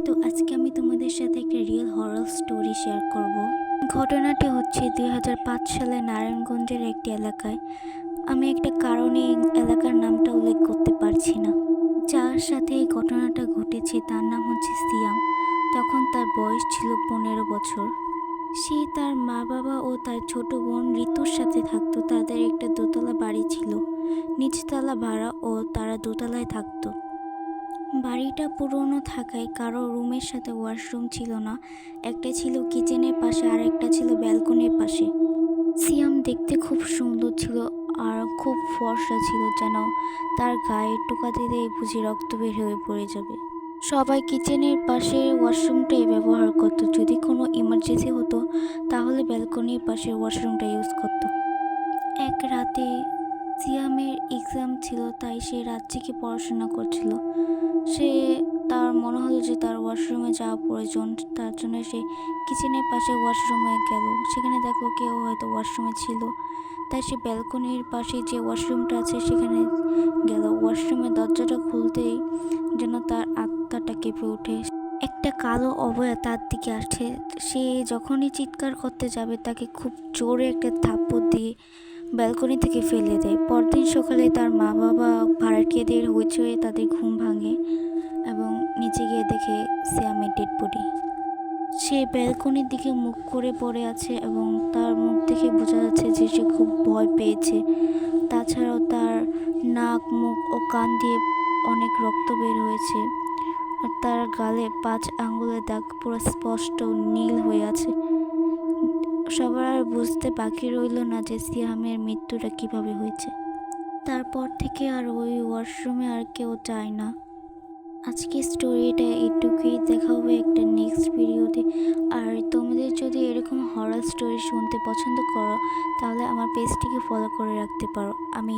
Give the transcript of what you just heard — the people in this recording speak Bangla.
তো আজকে আমি তোমাদের সাথে একটা রিয়েল হরর স্টোরি শেয়ার করব। ঘটনাটি হচ্ছে 2005 সালে নারায়ণগঞ্জের একটি এলাকায়। আমি একটা কারণে এই এলাকার নামটা উল্লেখ করতে পারছি না। যার সাথে এই ঘটনাটা ঘটেছে তার নাম হচ্ছে সিয়াম। তখন তার বয়স ছিল 15 বছর। সে তার মা বাবা ও তার ছোট বোন ঋতুর সাথে থাকতো। তাদের একটা দোতলা বাড়ি ছিল, নিচতলা ভাড়া ও তারা দোতলায় থাকতো। বাড়িটা পুরনো থাকায় কারো রুমের সাথে ওয়াশরুম ছিল না। একটা ছিল কিচেনের পাশে আর একটা ছিল ব্যালকনির পাশে। সিয়াম দেখতে খুব সুন্দর ছিল আর খুব ফর্সা ছিল, যেন তার গায়ে টোকা দিলেই বুঝি রক্ত বের হয়ে পড়ে যাবে। সবাই কিচেনের পাশে ওয়াশরুমটাই ব্যবহার করতো। যদি কোনো ইমার্জেন্সি হতো তাহলে ব্যালকনির পাশে ওয়াশরুমটা ইউজ করতো। এক রাতে সিয়ামের এক্সাম ছিল, তাই সে রাত জেগে পড়াশোনা করছিল। সে তার মনে হলো যে তার ওয়াশরুমে যাওয়া প্রয়োজন, তার জন্য সে কিচেনের পাশে ওয়াশরুমে গেল। সেখানে দেখলো কেউ হয়তো ওয়াশরুমে ছিল, তাই সে ব্যালকনির পাশে যে ওয়াশরুমটা আছে সেখানে গেল। ওয়াশরুমের দরজাটা খুলতেই যেন তার আত্মাটা কেঁপে ওঠে। একটা কালো অবয়া তার দিকে আসছে। সে যখনই চিৎকার করতে যাবে তাকে খুব জোরে একটা থাপ্পড় দিয়ে ব্যালকনি থেকে ফেলে দেয়। পরদিন সকালে তার মা বাবা ভাড়াটিয়াদের হইচয়ে তাদের ঘুম ভাঙে এবং নিচে গিয়ে দেখে সিয়ামের ডেড বডি। সে ব্যালকনির দিকে মুখ করে পড়ে আছে এবং তার মুখ দেখে বোঝা যাচ্ছে যে সে খুব ভয় পেয়েছে। তাছাড়াও তার নাক, মুখ ও কান দিয়ে অনেক রক্ত বের হয়েছে আর তার গালে 5 আঙ্গুলের দাগ পুরো স্পষ্ট নীল হয়ে আছে। সবার আর বুঝতে বাকি রইল না যে সিয়ামের মৃত্যুটা কিভাবে হয়েছে। তারপর থেকে আর ওই ওয়াশরুমে আর কেউ যায় না। আজকে স্টোরিটা এইটুকুই, দেখা হবে একটা নেক্সট ভিডিওতে। আর তোমাদের যদি এরকম হরর স্টোরি শুনতে পছন্দ করো তাহলে আমার পেজটিকে ফলো করে রাখতে পারো। আমি